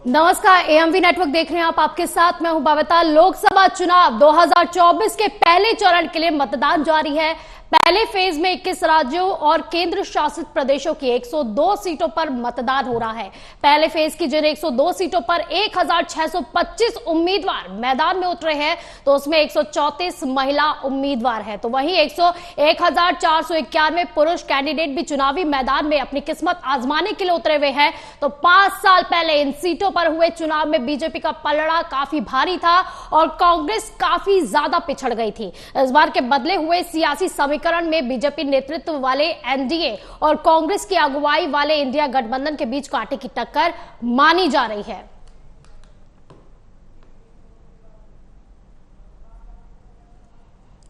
नमस्कार, AMV network देख रहे हैं आप। आपके साथ मैं हूं बबीता। लोकसभा चुनाव 2024 के पहले चरण के लिए मतदान जारी है। पहले फेज में 21 राज्यों और केंद्र शासित प्रदेशों की 102 सीटों पर मतदान हो रहा है। पहले फेज की जिन 102 सीटों पर 1625 उम्मीदवार मैदान में उतरे हैं, तो उसमें 134 महिला उम्मीदवार हैं, तो वहीं 1491 पुरुष कैंडिडेट भी चुनावी मैदान में अपनी किस्मत आजमाने के लिए उतरे हुए हैं। तो 5 साल पहले इन सीटों पर हुए चुनाव में बीजेपी का पलड़ा काफी भारी था और कांग्रेस काफी ज्यादा पिछड़ गई थी। इस बार के बदले हुए सियासी समीकरण में बीजेपी नेतृत्व वाले एनडीए और कांग्रेस की अगुवाई वाले इंडिया गठबंधन के बीच कांटे की टक्कर मानी जा रही है।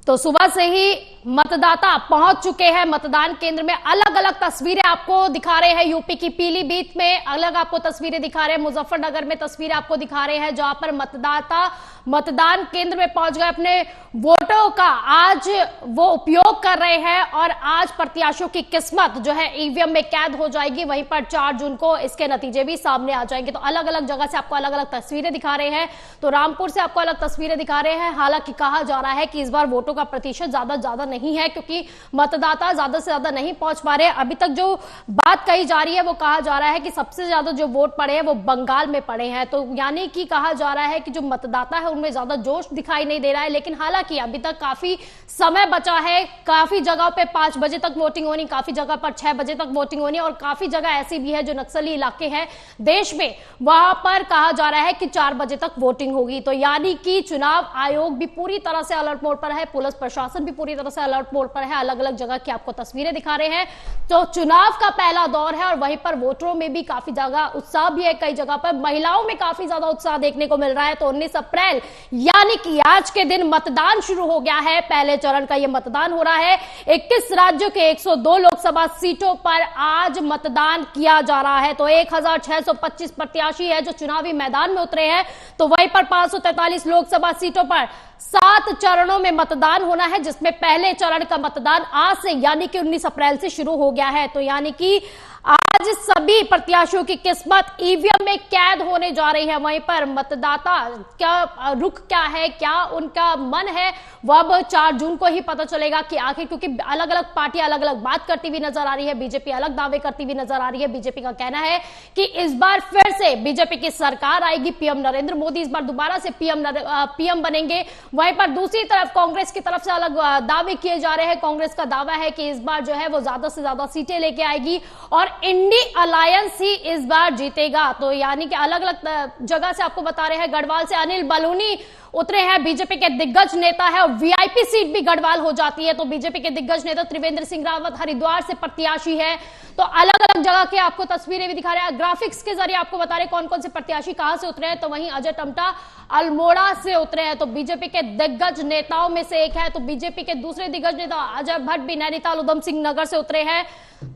तो सुबह से ही मतदाता पहुंच चुके हैं मतदान केंद्र में। अलग अलग तस्वीरें आपको दिखा रहे हैं। यूपी की पीलीभीत में अलग आपको तस्वीरें दिखा रहे हैं, मुजफ्फरनगर में तस्वीरें आपको दिखा रहे हैं, जहां पर मतदाता मतदान केंद्र में पहुंच गए। अपने वोटों का आज वो उपयोग कर रहे हैं और आज प्रत्याशियों की किस्मत जो है ईवीएम में कैद हो जाएगी। वहीं पर 4 जून को इसके नतीजे भी सामने आ जाएंगे। तो अलग अलग जगह से आपको अलग अलग तस्वीरें दिखा रहे हैं। तो रामपुर से आपको अलग तस्वीरें दिखा रहे हैं। हालांकि कहा जा रहा है कि इस बार वोटों का प्रतिशत ज्यादा नहीं है, क्योंकि मतदाता ज्यादा से ज्यादा नहीं पहुंच पा रहे हैं। अभी तक जो बात कही जा रही है वो कहा जा रहा है कि सबसे ज्यादा जो वोट पड़े हैं वो बंगाल में पड़े हैं। तो यानी कि कहा जा रहा है कि जो मतदाता है उनमें ज्यादा जोश दिखाई नहीं दे रहा है। लेकिन हालांकि अभी तक काफी समय बचा है। काफी जगह पे 5 बजे तक वोटिंग होनी, काफी जगह पर 6 बजे तक वोटिंग होनी और काफी जगह ऐसी भी है जो नक्सली इलाके हैं देश में, वहां पर कहा जा रहा है कि 4 बजे तक वोटिंग होगी। तो यानी कि चुनाव आयोग भी पूरी तरह से अलर्ट मोड पर है, पुलिस प्रशासन भी पूरी तरह से अलर्ट मोड पर है। अलग अलग जगह की आपको तस्वीरें दिखा रहे हैं। तो चुनाव का पहला दौर है और वहीं पर वोटरों में भी काफी ज्यादा उत्साह भी है। कई जगह पर महिलाओं में काफी ज्यादा उत्साह देखने को मिल रहा है। तो 19 अप्रैल यानी कि आज के दिन मतदान शुरू हो गया है। पहले चरण का यह मतदान हो रहा है। 21 राज्यों के 102 लोकसभा सीटों पर आज मतदान किया जा रहा है। तो 1625 प्रत्याशी है जो चुनावी मैदान में उतरे हैं। तो वहीं पर 543 लोकसभा सीटों पर 7 चरणों में मतदान होना है, जिसमें पहले चरण का मतदान आज से यानी कि 19 अप्रैल से शुरू हो गया है। तो यानी कि आज सभी प्रत्याशियों की किस्मत ईवीएम में कैद होने जा रही है। वहीं पर मतदाता क्या रुख क्या है, क्या उनका मन है, वह अब 4 जून को ही पता चलेगा कि आखिर, क्योंकि अलग अलग पार्टियां अलग अलग बात करती हुई नजर आ रही है। बीजेपी अलग दावे करती हुई नजर आ रही है। बीजेपी का कहना है कि इस बार फिर से बीजेपी की सरकार आएगी, पीएम नरेंद्र मोदी इस बार दोबारा से पीएम बनेंगे। वहीं पर दूसरी तरफ कांग्रेस की तरफ से अलग दावे किए जा रहे हैं। कांग्रेस का दावा है कि इस बार जो है वो ज्यादा से ज्यादा सीटें लेके आएगी और इंडी अलायंस ही इस बार जीतेगा। तो यानी कि अलग अलग जगह से आपको बता रहे हैं। गढ़वाल से अनिल बलूनी उतरे हैं, बीजेपी के दिग्गज नेता है और वीआईपी सीट भी गढ़वाल हो जाती है। तो बीजेपी के दिग्गज नेता त्रिवेंद्र सिंह रावत हरिद्वार से प्रत्याशी है। तो अलग अलग जगह के आपको तस्वीरें भी दिखा रहे हैं। ग्राफिक्स के जरिए आपको बता रहे कौन कौन से प्रत्याशी कहां से उतरे हैं। तो वहीं अजय टमटा अल्मोड़ा से उतरे हैं। तो बीजेपी के दिग्गज नेताओं में से एक है। तो बीजेपी के दूसरे दिग्गज नेता अजय भट्ट भी नैनीताल उधम सिंह नगर से उतरे हैं।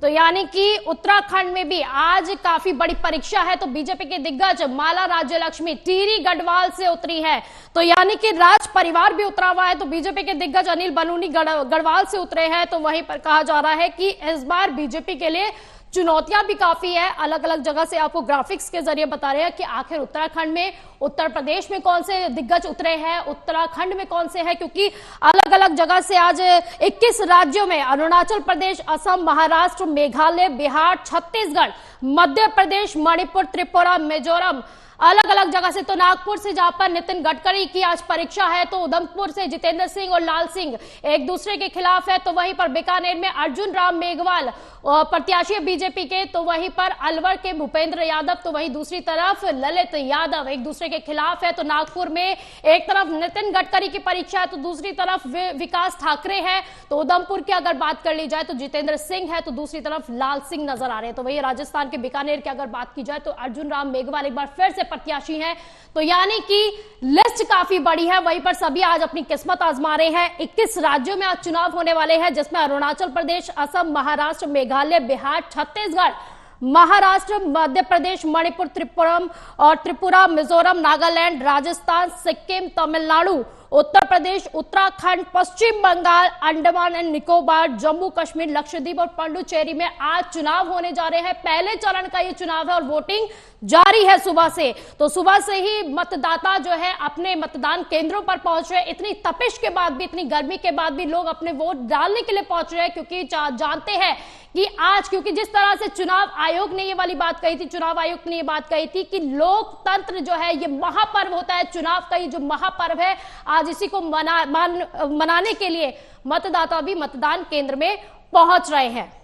तो यानी कि उत्तराखंड में भी आज काफी बड़ी परीक्षा है। तो बीजेपी के दिग्गज माला राज्य लक्ष्मी टिहरी गढ़वाल से उतरी है। तो यानी कि राज परिवार भी उतरा हुआ है। तो बीजेपी के दिग्गज अनिल बलूनी गढ़वाल से उतरे हैं। तो वहीं पर कहा जा रहा है कि इस बार बीजेपी के लिए चुनौतियां भी काफी है। अलग अलग जगह से आपको ग्राफिक्स के जरिए बता रहे हैं कि आखिर उत्तराखंड में, उत्तर प्रदेश में कौन से दिग्गज उतरे हैं, उत्तराखंड में कौन से हैं, क्योंकि अलग अलग जगह से आज 21 राज्यों में अरुणाचल प्रदेश, असम, महाराष्ट्र, मेघालय, बिहार, छत्तीसगढ़, मध्य प्रदेश, मणिपुर, त्रिपुरा, मिजोरम, अलग अलग जगह से। तो नागपुर से जहां पर नितिन गडकरी की आज परीक्षा है, तो उधमपुर से जितेंद्र सिंह और लाल सिंह एक दूसरे के खिलाफ है। तो वहीं पर बीकानेर में अर्जुन राम मेघवाल प्रत्याशी बीजेपी के, तो वहीं पर अलवर के भूपेंद्र यादव, तो वहीं दूसरी तरफ ललित यादव एक दूसरे के खिलाफ है। तो नागपुर में एक तरफ नितिन गडकरी की परीक्षा है तो दूसरी तरफ विकास ठाकरे है। तो उधमपुर की अगर बात कर ली जाए तो जितेंद्र सिंह है, तो दूसरी तरफ लाल सिंह नजर आ रहे हैं। तो वही राजस्थान के बीकानेर की अगर बात की जाए तो अर्जुन राम मेघवाल एक बार फिर से प्रत्याशी हैं। तो यानी कि लिस्ट काफी बड़ी है। वहीं पर सभी आज अपनी किस्मत आजमा रहे हैं। 21 राज्यों में आज चुनाव होने वाले हैं, जिसमें अरुणाचल प्रदेश, असम, महाराष्ट्र, मेघालय, बिहार, छत्तीसगढ़, महाराष्ट्र, मध्य प्रदेश, मणिपुर, त्रिपुरा, मिजोरम, नागालैंड, राजस्थान, सिक्किम, तमिलनाडु, उत्तर प्रदेश, उत्तराखंड, पश्चिम बंगाल, अंडमान एंड निकोबार, जम्मू कश्मीर, लक्षद्वीप और पुडुचेरी में आज चुनाव होने जा रहे हैं। पहले चरण का ये चुनाव है और वोटिंग जारी है सुबह से। तो सुबह से ही मतदाता जो है अपने मतदान केंद्रों पर पहुंच रहे हैं। इतनी तपिश के बाद भी, इतनी गर्मी के बाद भी लोग अपने वोट डालने के लिए पहुंच रहे हैं, क्योंकि जानते हैं कि आज, क्योंकि जिस तरह से चुनाव आयोग ने ये वाली बात कही थी, चुनाव आयुक्त ने ये बात कही थी कि लोकतंत्र जो है ये महापर्व होता है, चुनाव का ये जो महापर्व है, आज इसी को मनाने के लिए मतदाता भी मतदान केंद्र में पहुंच रहे हैं।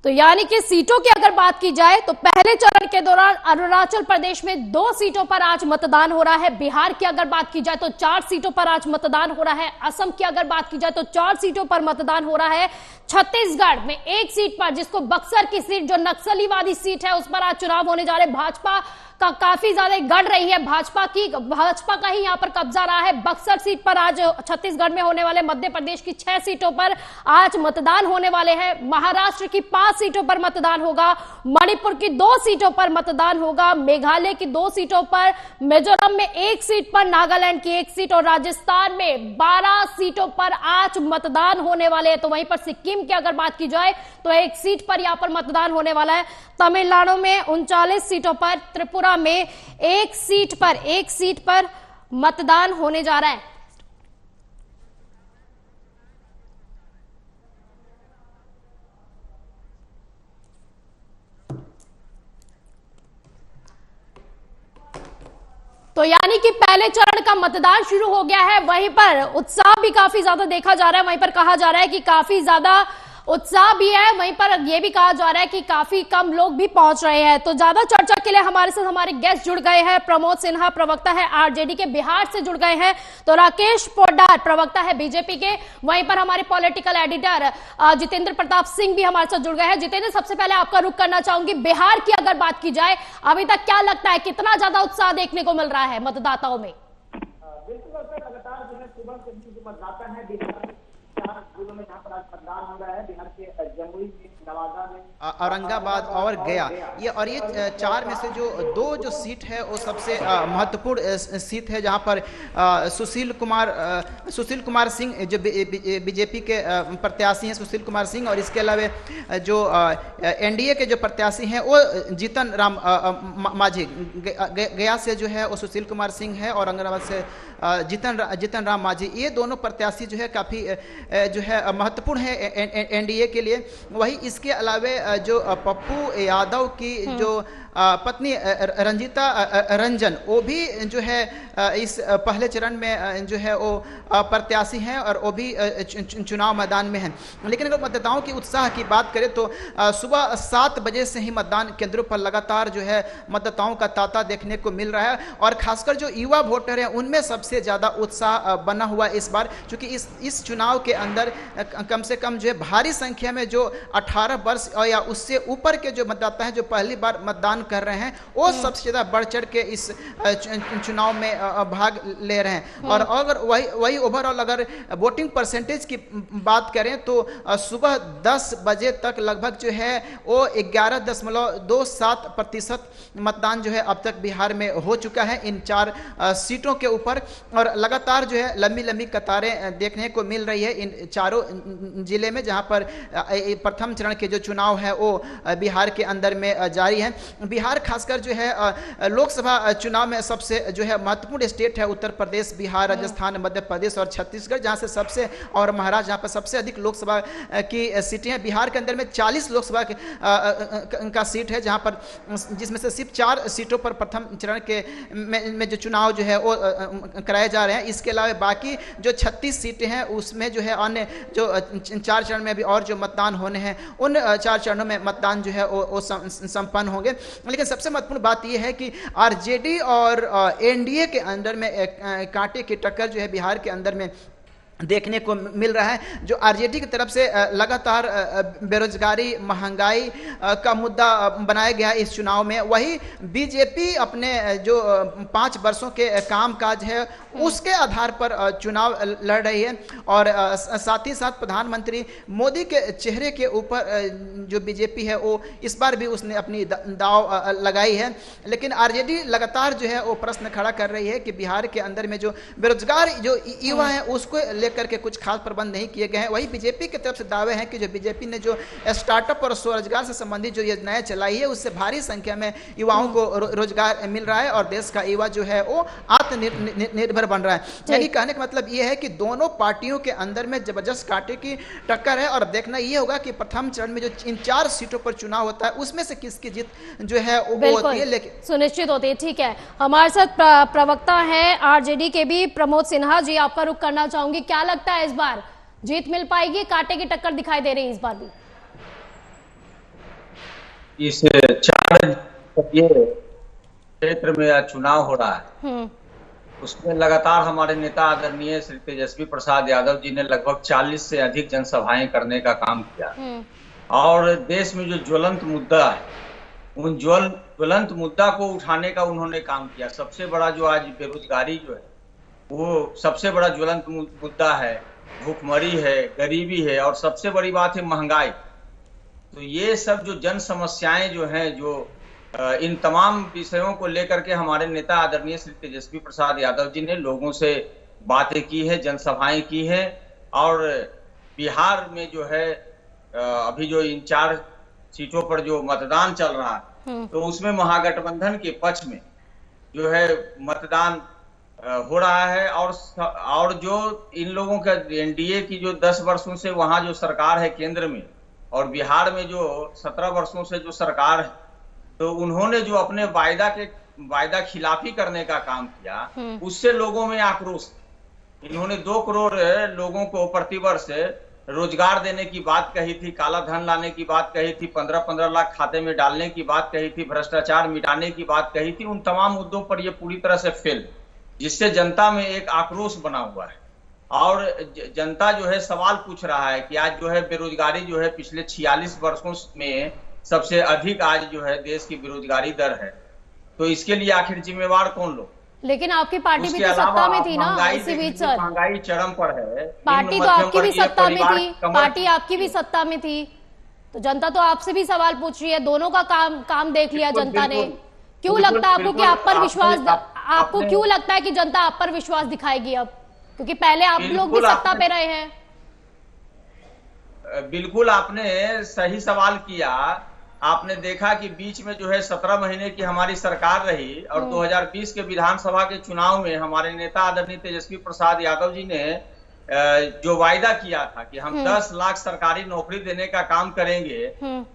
तो यानी कि सीटों की अगर बात की जाए तो पहले चरण के दौरान अरुणाचल प्रदेश में 2 सीटों पर आज मतदान हो रहा है। बिहार की अगर बात की जाए तो 4 सीटों पर आज मतदान हो रहा है। असम की अगर बात की जाए तो 4 सीटों पर मतदान हो रहा है। छत्तीसगढ़ में 1 सीट पर, जिसको बक्सर की सीट जो नक्सलीवादी सीट है, उस पर आज चुनाव होने जा रहे। भाजपा का काफी ज्यादा गढ़ रही है, भाजपा का ही यहां पर कब्जा रहा है। बक्सर सीट पर आज छत्तीसगढ़ में होने वाले, मध्य प्रदेश की 6 सीटों पर आज मतदान होने वाले हैं। महाराष्ट्र की 5 सीटों पर मतदान होगा, मणिपुर की 2 सीटों पर मतदान होगा, मेघालय की 2 सीटों पर, मिजोरम में 1 सीट पर, नागालैंड की 1 सीट और राजस्थान में 12 सीटों पर आज मतदान होने वाले हैं। तो वहीं पर सिक्किम की अगर बात की जाए तो 1 सीट पर यहां पर मतदान होने वाला है। तमिलनाडु में 39 सीटों पर, त्रिपुरा में 1 सीट पर मतदान होने जा रहा है। तो यानी कि पहले चरण का मतदान शुरू हो गया है। वहीं पर उत्साह भी काफी ज्यादा देखा जा रहा है। वहीं पर कहा जा रहा है कि काफी ज्यादा उत्साह भी है। वहीं पर यह भी कहा जा रहा है कि काफी कम लोग भी पहुंच रहे हैं। तो ज्यादा चर्चा के लिए हमारे साथ हमारे गेस्ट जुड़ गए हैं। प्रमोद सिन्हा प्रवक्ता है आरजेडी के, बिहार से जुड़ गए हैं। तो राकेश पोद्दार प्रवक्ता है बीजेपी के। वहीं पर हमारे पॉलिटिकल एडिटर जितेंद्र प्रताप सिंह भी हमारे साथ जुड़ गए हैं। जितेंद्र, सबसे पहले आपका रुख करना चाहूंगी, बिहार की अगर बात की जाए, अभी तक क्या लगता है, कितना ज्यादा उत्साह देखने को मिल रहा है मतदाताओं में? बिल्कुल, लगातार जो है सुबह से जो मतदाता है बिहार में 4 जिलों में जहाँ पर आज मतदान हो रहा है, बिहार के जमुई में, नवादा में, औरंगाबाद और गया, ये 4 में से जो 2 सीट है वो सबसे महत्वपूर्ण सीट है, जहाँ पर सुशील कुमार सिंह जो बीजेपी के प्रत्याशी हैं, सुशील कुमार सिंह, और इसके अलावा जो एनडीए के जो प्रत्याशी हैं वो जीतन राम मांझी, गया से जो है वो सुशील कुमार सिंह है, और औरंगाबाद से जीतन राम मांझी। ये दोनों प्रत्याशी जो है काफ़ी जो है महत्वपूर्ण है एनडीए के लिए। वही इसके अलावा जो पप्पू यादव की जो पत्नी रंजीता रंजन, वो भी जो है इस पहले चरण में जो है वो प्रत्याशी हैं और वो भी चुनाव मैदान में हैं। लेकिन अगर मतदाताओं की उत्साह की बात करें तो सुबह 7 बजे से ही मतदान केंद्रों पर लगातार जो है मतदाताओं का तांता देखने को मिल रहा है, और खासकर जो युवा वोटर हैं उनमें सबसे ज़्यादा उत्साह बना हुआ इस बार, क्योंकि इस चुनाव के अंदर कम से कम जो है भारी संख्या में जो 18 वर्ष या उससे ऊपर के जो मतदाता हैं जो पहली बार मतदान कर रहे हैं, वो सबसे ज्यादा बढ़ चढ़ के इस चुनाव में भाग ले रहे हैं। और अगर वही ओवरऑल अगर वोटिंग परसेंटेज की बात करें तो सुबह 10 बजे तक लगभग जो है वो 11.27% मतदान जो है अब तक बिहार में हो चुका है इन 4 सीटों के ऊपर, और लगातार जो है लंबी लंबी कतारें देखने को मिल रही है इन चारों जिले में, जहां पर प्रथम चरण के जो चुनाव है वो बिहार के अंदर में जारी है। बिहार खासकर जो है लोकसभा चुनाव में सबसे जो है महत्वपूर्ण स्टेट है। उत्तर प्रदेश, बिहार, राजस्थान, मध्य प्रदेश और छत्तीसगढ़, जहां से सबसे, और महाराष्ट्र, जहां पर सबसे अधिक लोकसभा की सीटें हैं। बिहार के अंदर में 40 लोकसभा का सीट है, जहां पर जिसमें से सिर्फ 4 सीटों पर प्रथम चरण के में जो चुनाव जो है वो कराए जा रहे हैं। इसके अलावा बाकी जो 36 सीटें हैं उसमें जो है अन्य जो 4 चरण में अभी और जो मतदान होने हैं, उन 4 चरणों में मतदान जो है वो संपन्न होंगे। लेकिन सबसे महत्वपूर्ण बात यह है कि आरजेडी और एनडीए के अंदर में कांटे की टक्कर जो है बिहार के अंदर में देखने को मिल रहा है। जो आरजेडी की तरफ से लगातार बेरोजगारी, महंगाई का मुद्दा बनाया गया इस चुनाव में, वही बीजेपी अपने जो 5 वर्षों के कामकाज है उसके आधार पर चुनाव लड़ रही है। और साथ ही साथ प्रधानमंत्री मोदी के चेहरे के ऊपर जो बीजेपी है वो इस बार भी उसने अपनी दाव लगाई है। लेकिन आरजेडी लगातार जो है वो प्रश्न खड़ा कर रही है कि बिहार के अंदर में जो बेरोजगार जो युवा है उसको लेकर के कुछ खास प्रबंध नहीं किए गए हैं। वही बीजेपी की तरफ से दावे हैं कि जो बीजेपी ने जो स्टार्टअप और स्वरोजगार से संबंधित जो योजनाएं चलाई है उससे भारी संख्या में युवाओं को रोजगार मिल रहा है और देश का युवा जो है वो आत्मनिर्भर बन रहा है। यानी कहने का मतलब ये है कि दोनों पार्टियों के अंदर में जबरदस्त कांटे की टक्कर है और देखना ये होगा कि प्रथम चरण में जो इन 4 सीटों पर चुनाव होता है उसमें से किसकी जीत जो है वो होती है, लेकिन सुनिश्चित होती है। ठीक है, हमारे साथ प्रवक्ता है आरजेडी के भी प्रमोद सिन्हा जी, आपका रुख करना चाहूंगी। क्या लगता है इस बार जीत मिल पाएगी? कांटे की टक्कर दिखाई दे रही है इस बार भी। इस 4 क्षेत्र में चुनाव हो रहा है उसमें लगातार हमारे नेता आदरणीय श्री तेजस्वी प्रसाद यादव जी ने लगभग 40 से अधिक जनसभाएं करने का काम किया और देश में जो ज्वलंत मुद्दा है उन ज्वलंत मुद्दा को उठाने का उन्होंने काम किया। सबसे बड़ा जो आज बेरोजगारी जो है वो सबसे बड़ा ज्वलंत मुद्दा है, भूखमरी है, गरीबी है और सबसे बड़ी बात है महंगाई। तो ये सब जो जन समस्याएं जो हैं, जो इन तमाम विषयों को लेकर के हमारे नेता आदरणीय श्री तेजस्वी प्रसाद यादव जी ने लोगों से बातें की है, जनसभाएं की है और बिहार में जो है अभी जो इन 4 सीटों पर जो मतदान चल रहा है तो उसमें महागठबंधन के पक्ष में जो है मतदान हो रहा है और जो इन लोगों का एनडीए की जो 10 वर्षों से वहां जो सरकार है केंद्र में और बिहार में जो 17 वर्षों से जो सरकार है, तो उन्होंने जो अपने वायदा खिलाफी करने का काम किया उससे लोगों में आक्रोश। इन्होंने 2 करोड़ लोगों को प्रतिवर्ष रोजगार देने की बात कही थी, काला धन लाने की बात कही थी, 15-15 लाख खाते में डालने की बात कही थी, भ्रष्टाचार मिटाने की बात कही थी। उन तमाम मुद्दों पर ये पूरी तरह से फेल, जिससे जनता में एक आक्रोश बना हुआ है और जनता जो है सवाल पूछ रहा है कि आज जो है बेरोजगारी जो है पिछले 46 वर्षों में सबसे अधिक आज जो है देश की बेरोजगारी दर है। तो इसके लिए आखिर जिम्मेवार कौन लोग? लेकिन आपकी पार्टी भी तो सत्ता में थी ना इसी बीच सर। महंगाई चरम पर है, पार्टी तो आपकी भी सत्ता में थी, पार्टी आपकी भी सत्ता में थी, तो जनता तो आपसे भी सवाल पूछ रही है। दोनों का काम देख लिया जनता ने। क्यों लगता है आपको कि आप पर विश्वास, आपको क्यों लगता है कि जनता आप पर विश्वास दिखाएगी अब? क्योंकि पहले आप लोग भी सत्ता पे रहे हैं। बिल्कुल आपने सही सवाल किया। आपने देखा कि बीच में जो है 17 महीने की हमारी सरकार रही और 2020 के विधानसभा के चुनाव में हमारे नेता आदरणीय तेजस्वी प्रसाद यादव जी ने जो वायदा किया था कि हम 10 लाख सरकारी नौकरी देने का काम करेंगे,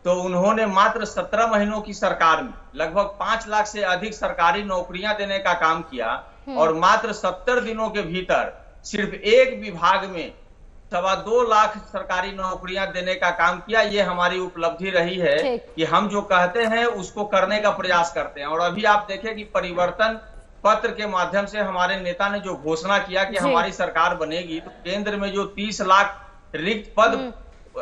तो उन्होंने मात्र 17 महीनों की सरकार में लगभग 5 लाख से अधिक सरकारी नौकरियां देने का काम किया और मात्र 70 दिनों के भीतर सिर्फ एक विभाग में 2.25 लाख सरकारी नौकरियां देने का काम किया। ये हमारी उपलब्धि रही है कि हम जो कहते हैं उसको करने का प्रयास करते हैं। और अभी आप देखें कि परिवर्तन पत्र के माध्यम से हमारे नेता ने जो घोषणा किया कि हमारी सरकार बनेगी तो केंद्र में जो 30 लाख रिक्त पद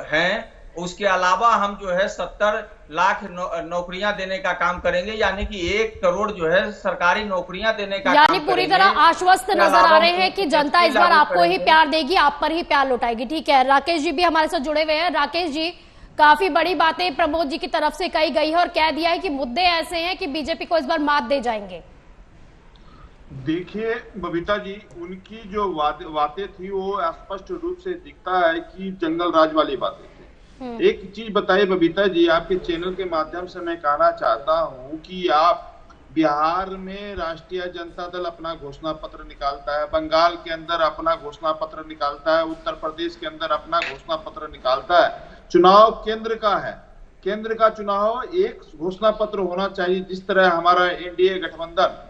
हैं उसके अलावा हम जो है 70 लाख नौकरियां देने का काम करेंगे, यानी कि 1 करोड़ जो है सरकारी नौकरियां देने का यानी पूरी तरह आश्वस्त नजर आ रहे हैं कि जनता इस बार आपको ही प्यार देगी, आप पर ही प्यार लौटाएगी। ठीक है, राकेश जी भी हमारे साथ जुड़े हुए हैं। राकेश जी, काफी बड़ी बातें प्रमोद जी की तरफ से कही गई है और कह दिया है कि मुद्दे ऐसे हैं कि बीजेपी को इस बार मात दे जाएंगे। देखिए बबीता जी, उनकी जो बातें थी वो स्पष्ट रूप से दिखता है कि जंगल राज वाली बातें थी। एक चीज बताइए बबीता जी, आपके चैनल के माध्यम से मैं कहना चाहता हूं कि आप बिहार में राष्ट्रीय जनता दल अपना घोषणा पत्र निकालता है, बंगाल के अंदर अपना घोषणा पत्र निकालता है, उत्तर प्रदेश के अंदर अपना घोषणा पत्र निकालता है। चुनाव केंद्र का है, केंद्र का चुनाव एक घोषणा पत्र होना चाहिए। जिस तरह हमारा एनडीए गठबंधन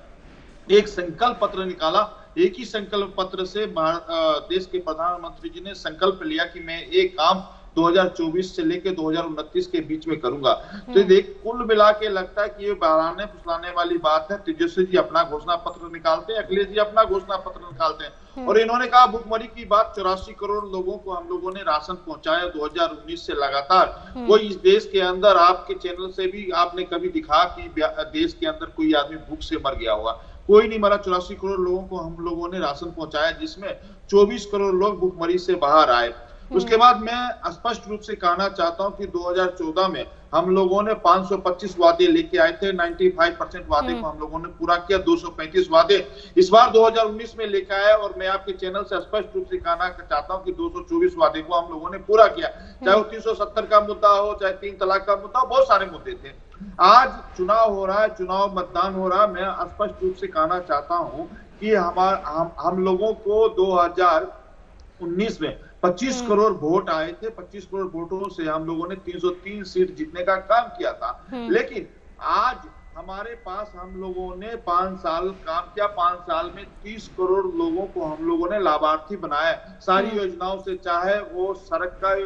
एक संकल्प पत्र निकाला, एक ही संकल्प पत्र से देश के प्रधानमंत्री जी ने संकल्प लिया कि मैं एक काम 2024 से लेके 2029 के बीच में करूंगा। तो देख कुल मिला के लगता है कि ये बहलाने फुसलाने वाली बात है। तेजस्वी जी अपना घोषणा पत्र निकालते हैं, अखिलेश जी अपना घोषणा पत्र निकालते हैं और इन्होंने कहा भुखमरी की बात, 84 करोड़ लोगों को हम लोगों ने राशन पहुंचाया 2019 से लगातार। कोई इस देश के अंदर आपके चैनल से भी आपने कभी दिखा कि देश के अंदर कोई आदमी भूख से मर गया होगा? कोई नहीं मरा। 84 करोड़ लोगों को हम लोगों ने राशन पहुंचाया, जिसमें 24 करोड़ लोग भुखमरी से बाहर आए। उसके बाद मैं स्पष्ट रूप से कहना चाहता हूं कि 2014 में हम लोगों ने 525 वादे लेके आए थे, 95% वादे को हम लोगों ने पूरा किया, 235 वादे इस बार 2019 में लेके आए और मैं आपके चैनल से स्पष्ट रूप से कहना चाहता हूं कि 224 वादे को हम लोगों ने पूरा किया। चाहे वो 370 का मुद्दा हो, चाहे 3 तलाक का मुद्दा हो, बहुत सारे मुद्दे थे। आज चुनाव हो रहा है, चुनाव मतदान हो रहा है। मैं स्पष्ट रूप से कहना चाहता हूं कि हम लोगों को 2019 में 25 करोड़ वोट आए थे। 25 करोड़ वोटों से हम लोगों ने 303 सीट जीतने का काम किया था। लेकिन आज हमारे पास हम लोगों ने 5 साल काम किया। 5 साल में 30 करोड़ लोगों को हम लोगों ने लाभार्थी बनाया सारी योजनाओं से, चाहे वो सड़क का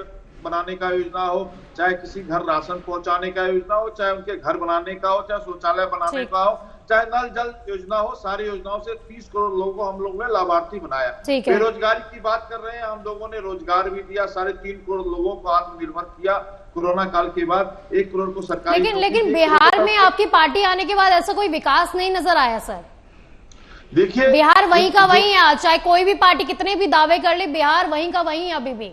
बनाने का योजना हो, चाहे किसी घर राशन पहुंचाने का योजना हो, चाहे उनके घर बनाने का हो, चाहे शौचालय बनाने का हो, चाहे नल जल योजना हो, सारी योजनाओं से 30 करोड़ लोगों को हम लोगों ने लाभार्थी बनाया। बेरोजगारी की बात कर रहे हैं, हम लोगों ने रोजगार भी दिया, 3.5 करोड़ लोगों को आत्मनिर्भर किया। कोरोना काल के बाद 1 करोड़ को सरकारी लेकिन बिहार में आपकी पार्टी आने के बाद ऐसा कोई विकास नहीं नजर आया सर। देखिए बिहार वहीं का वहीं है, चाहे कोई भी पार्टी कितने भी दावे कर ले, बिहार वहीं का वहीं है अभी भी।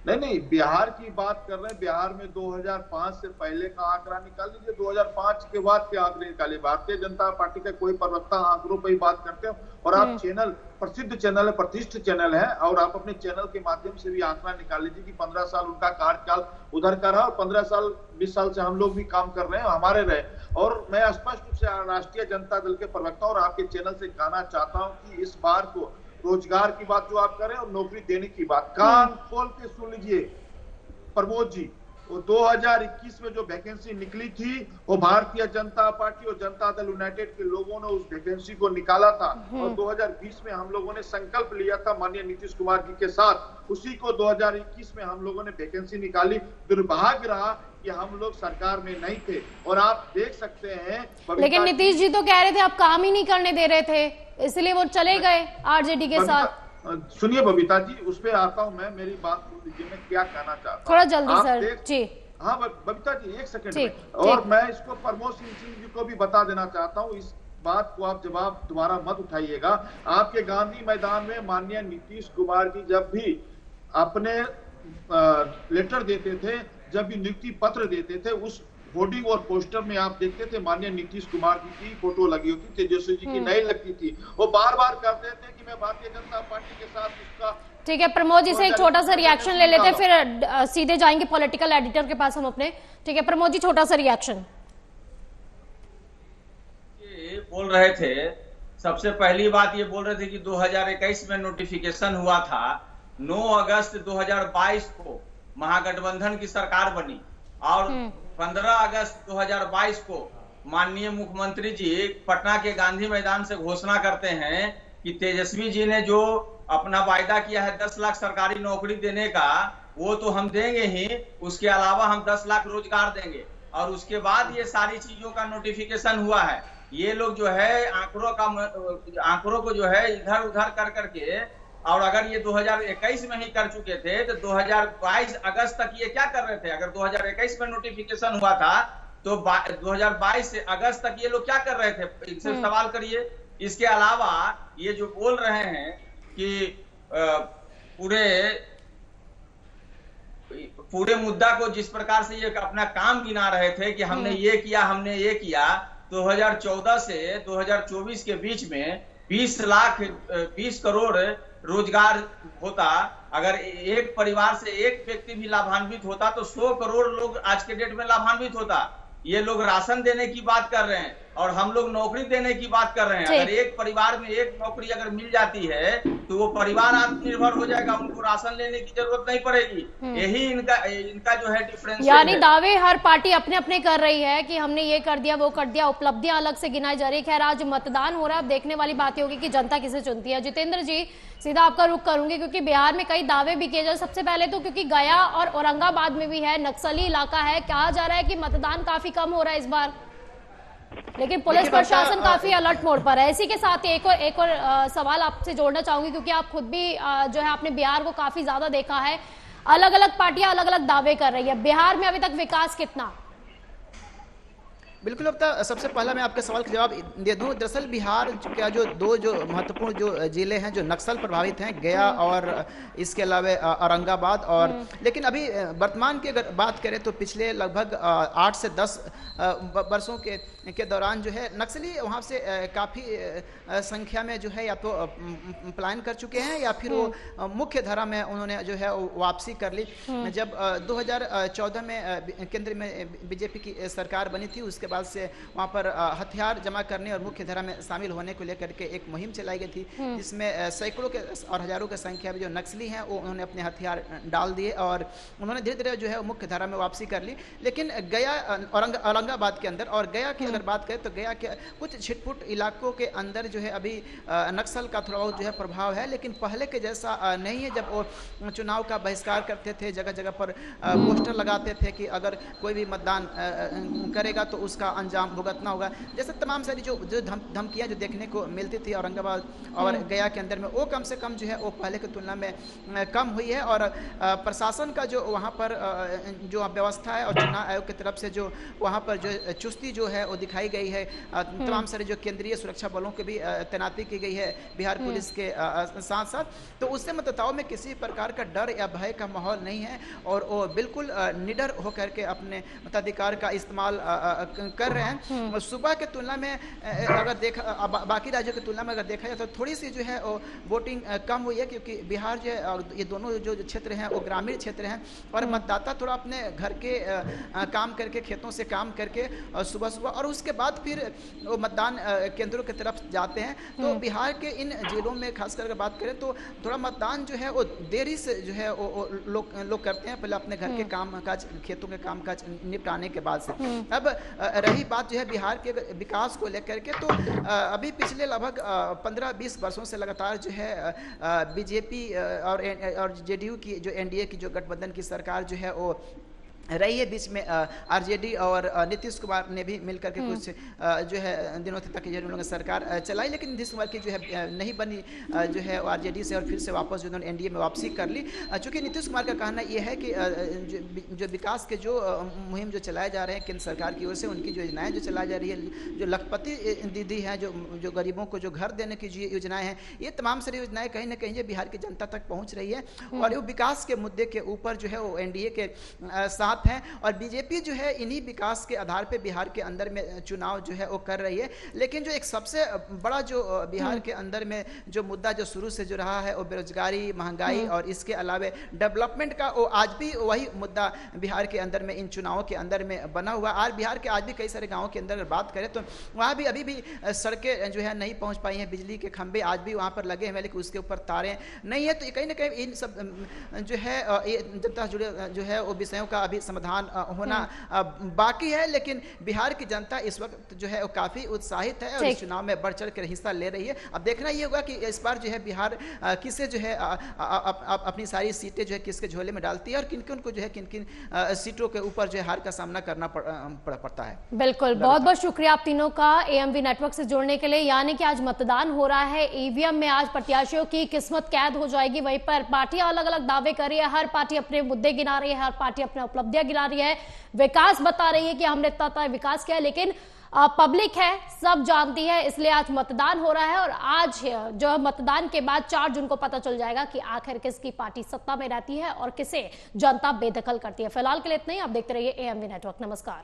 नहीं, बिहार की बात कर रहे हैं। बिहार में 2005 से पहले का आंकड़ा निकाल लीजिए, 2005 के बाद के आंकड़े निकालिए। भारतीय जनता पार्टी का कोई प्रवक्ता आंकड़ों पर ही बात करते हैं और आप चैनल, प्रसिद्ध चैनल है, प्रतिष्ठित चैनल है, और आप अपने चैनल के माध्यम से भी आंकड़ा निकाल लीजिए कि 15 साल उनका कार्यकाल उधर का रहा और 15 साल 20 साल से हम लोग भी काम कर रहे हैं, हमारे रहे। और मैं स्पष्ट रूप से राष्ट्रीय जनता दल के प्रवक्ता और आपके चैनल से कहना चाहता हूँ कि इस बार को रोजगार की बात जो आप करें और नौकरी देने की बात, कान खोल के सुन लीजिए प्रमोद जी। वो 2021 में जो वैकेंसी निकली थी, वो भारतीय जनता पार्टी और जनता दल यूनाइटेड के लोगों ने उस वैकेंसी को निकाला था और 2020 में हम लोगों ने संकल्प लिया था माननीय नीतीश कुमार जी के साथ, उसी को 2021 में हम लोगों ने वैकेंसी निकाली। दुर्भाग्य रहा कि हम लोग सरकार में नहीं थे और आप देख सकते हैं। लेकिन नीतीश जी तो कह रहे थे आप काम ही नहीं करने दे रहे थे, इसलिए वो चले गए आरजेडी के साथ। सुनिए बबीता जी, उस पर आता हूँ मैं, मेरी बात सुन लीजिए, मैं क्या कहना चाहता हूँ थोड़ा जल्दी सर जी। हाँ बबीता जी, 1 सेकंड में। और मैं इसको प्रमोद सिंह जी को भी बता देना चाहता हूँ, इस बात को आप जवाब दोबारा मत उठाइएगा। आपके गांधी मैदान में माननीय नीतीश कुमार जी जब भी अपने लेटर देते थे, जब भी नियुक्ति पत्र देते थे, उस होर्डिंग और पोस्टर में आप देखते थे माननीय नीतीश कुमार जी की फोटो लगी होती, तेजस्वी जी की नहीं लगती थी। वो बार बार कहते थे कि मैं भारतीय जनता पार्टी के साथ उसका। ठीक है प्रमोद जी से एक छोटा सा रिएक्शन ले लेते हैं, फिर सीधे जाएंगे पॉलिटिकल एडिटर के पास हम अपने। ठीक है प्रमोद जी, छोटा सा रिएक्शन। बोल रहे थे, सबसे पहली बात ये बोल रहे थे कि 2021 में नोटिफिकेशन हुआ था, 9 अगस्त 2022 को महागठबंधन की सरकार बनी और 15 अगस्त 2022 को माननीय मुख्यमंत्री जी पटना के गांधी मैदान से घोषणा करते हैं कि तेजस्वी जी ने जो अपना वायदा किया है 10 लाख सरकारी नौकरी देने का, वो तो हम देंगे ही, उसके अलावा हम 10 लाख रोजगार देंगे। और उसके बाद ये सारी चीजों का नोटिफिकेशन हुआ है। ये लोग जो है आंकड़ों को जो है इधर उधर कर करके, और अगर ये 2021 में ही कर चुके थे तो 2022 अगस्त तक ये क्या कर रहे थे? अगर 2021 में नोटिफिकेशन हुआ था तो 2022 से अगस्त तक ये लोग क्या कर रहे थे? इससे सवाल करिए। इसके अलावा ये जो बोल रहे हैं कि पूरे मुद्दा को जिस प्रकार से ये अपना काम गिना रहे थे कि हमने ये किया, हमने ये किया, 2014 से 2024 के बीच में 20 करोड़ रोजगार होता। अगर एक परिवार से एक व्यक्ति भी लाभान्वित होता तो 100 करोड़ लोग आज के डेट में लाभान्वित होता। ये लोग राशन देने की बात कर रहे हैं, और हम लोग नौकरी देने की बात कर रहे हैं। अगर एक परिवार में एक नौकरी अगर मिल जाती है तो वो परिवार आत्मनिर्भर हो जाएगा, उनको राशन लेने की जरूरत नहीं पड़ेगी। यही इनका जो है डिफरेंस। यानी दावे हर पार्टी अपने अपने कर रही है कि हमने ये कर दिया वो कर दिया, उपलब्धियां अलग से गिनाई जा रही है। खैर आज मतदान हो रहा है, अब देखने वाली बात होगी कि जनता किसे चुनती है। जितेंद्र जी सीधा आपका रुख करूंगी क्योंकि बिहार में कई दावे भी किए जाए। सबसे पहले तो क्योंकि गया और औरंगाबाद में भी है, नक्सली इलाका है, कहा जा रहा है कि मतदान काफी कम हो रहा है इस बार, लेकिन पुलिस प्रशासन काफी अलर्ट मोड पर है। इसी के साथ ही एक और सवाल आपसे जोड़ना चाहूंगी क्योंकि आप खुद भी जो है आपने बिहार को काफी ज्यादा देखा है। अलग अलग पार्टियां अलग अलग दावे कर रही है, बिहार में अभी तक विकास कितना? बिल्कुल। अब तक सबसे पहला मैं आपके सवाल का जवाब दे दूं। दरअसल बिहार का जो दो जो महत्वपूर्ण जो जिले हैं जो नक्सल प्रभावित हैं, गया और इसके अलावा औरंगाबाद, और लेकिन अभी वर्तमान की अगर बात करें तो पिछले लगभग 8 से 10 वर्षों के दौरान जो है नक्सली वहाँ से काफ़ी संख्या में जो है या तो पलायन कर चुके हैं या फिर वो मुख्य धारा में उन्होंने जो है वापसी कर ली। जब 2014 में केंद्र में बीजेपी की सरकार बनी थी, उसके बाद से वहाँ पर हथियार जमा करने और मुख्य धारा में शामिल होने को लेकर के एक मुहिम चलाई गई थी, जिसमें सैकड़ों के और हजारों की संख्या में जो नक्सली हैं वो उन्होंने अपने हथियार डाल दिए और उन्होंने धीरे धीरे जो है मुख्य धारा में वापसी कर ली। लेकिन गया औरंगाबाद के अंदर और गया की अगर बात करें तो गया के कुछ छिटपुट इलाकों के अंदर जो है अभी नक्सल का थोड़ा बहुत जो है प्रभाव है, लेकिन पहले के जैसा नहीं है। जब वो चुनाव का बहिष्कार करते थे, जगह जगह पर पोस्टर लगाते थे कि अगर कोई भी मतदान करेगा तो उसका अंजाम भुगतना होगा, जैसे तमाम सारी जो धमकियां जो देखने को मिलती थी औरंगाबाद और गया के अंदर में, वो कम से कम जो है वो पहले की तुलना में कम हुई है। और प्रशासन का जो वहाँ पर जो व्यवस्था है और चुनाव आयोग की तरफ से जो वहाँ पर जो चुस्ती जो है वो दिखाई गई है, तमाम सारे जो केंद्रीय सुरक्षा बलों की भी तैनाती की गई है बिहार पुलिस के साथ साथ, तो उससे मतदाताओं में किसी प्रकार का डर या भय का माहौल नहीं है और वो बिल्कुल निडर होकर के अपने मताधिकार का इस्तेमाल कर रहे हैं। सुबह के तुलना में अगर देखा बाकी राज्यों की तुलना में अगर देखा जाए तो थोड़ी सी जो है वो वोटिंग कम हुई है, क्योंकि बिहार जो है और ये दोनों जो क्षेत्र हैं वो ग्रामीण क्षेत्र हैं और मतदाता थोड़ा अपने घर के काम करके, खेतों से काम करके और सुबह सुबह और उसके बाद फिर वो मतदान केंद्रों की तरफ जाते हैं। तो बिहार के इन जिलों में खास करके बात करें तो थोड़ा मतदान जो है वो देरी से जो है वो लोग करते हैं, पहले अपने घर के काम काज, खेतों के काम काज निपटाने के बाद से। अब रही बात जो है बिहार के विकास को लेकर के, तो अभी पिछले लगभग 15-20 वर्षों से लगातार जो है बीजेपी और जेडीयू की जो एनडीए की जो गठबंधन की सरकार जो है वो रही है। बीच में आरजेडी और नीतीश कुमार ने भी मिलकर के कुछ जो है दिनों तक ये उन्होंने सरकार चलाई, लेकिन नीतीश कुमार की जो है नहीं बनी जो है आरजेडी से और फिर से वापस जो उन्होंने एनडीए में वापसी कर ली। चूँकि नीतीश कुमार का कहना ये है कि जो विकास के जो मुहिम जो चलाए जा रहे हैं केंद्र सरकार की ओर से, उनकी जो योजनाएँ जो चलाई जा रही है, जो लखपति दीदी हैं, जो गरीबों को जो घर देने की जो योजनाएँ हैं, ये तमाम सारी योजनाएँ कहीं ना कहीं बिहार की जनता तक पहुँच रही है और वो विकास के मुद्दे के ऊपर जो है वो एनडीए के साथ हैं और बीजेपी जो है इन्हीं विकास के आधार पे बिहार के अंदर में चुनाव जो है वो कर रही है। लेकिन जो एक सबसे बड़ा जो बिहार के अंदर में जो मुद्दा जो शुरू से जो रहा है वो बेरोजगारी, महंगाई और इसके अलावा डेवलपमेंट का, वो आज भी वही मुद्दा बिहार के अंदर में इन चुनावों के अंदर में बना हुआ। आज बिहार के आज भी कई सारे गाँवों के अंदर अगर बात करें तो वहाँ भी अभी भी सड़कें जो है नहीं पहुँच पाई हैं, बिजली के खंभे आज भी वहाँ पर लगे हैं लेकिन उसके ऊपर तारें नहीं है। तो कहीं ना कहीं इन सब जो है जनता जुड़े जो है वो विषयों का अभी समाधान होना बाकी है, लेकिन बिहार की जनता इस वक्त जो है वो काफी उत्साहित है और इस चुनाव में बढ़ चढ़ कर हिस्सा ले रही है। अब देखना ये होगा कि इस बार जो है बिहार किसे जो है अपनी सारी सीटें जो है किसके झोले में डालती है और किन किन को जो है किन किन सीटों के ऊपर जो है हार का सामना करना पड़ता है। बिल्कुल, बहुत बहुत शुक्रिया आप तीनों का एएमवी नेटवर्क से जुड़ने के लिए। यानी कि आज मतदान हो रहा है, ईवीएम में आज प्रत्याशियों की किस्मत कैद हो जाएगी। वहीं पर पार्टियां अलग अलग दावे कर रही है, हर पार्टी अपने मुद्दे गिना रही है, हर पार्टी अपने उपलब्धियां गिना रही है, विकास बता रही है कि हमने इतना विकास किया है, लेकिन पब्लिक है सब जानती है। इसलिए आज मतदान हो रहा है और आज जो मतदान के बाद 4 जून को पता चल जाएगा कि आखिर किसकी पार्टी सत्ता में रहती है और किसे जनता बेदखल करती है। फिलहाल के लिए इतना ही। आप देखते रहिए एएमवी नेटवर्क। नमस्कार।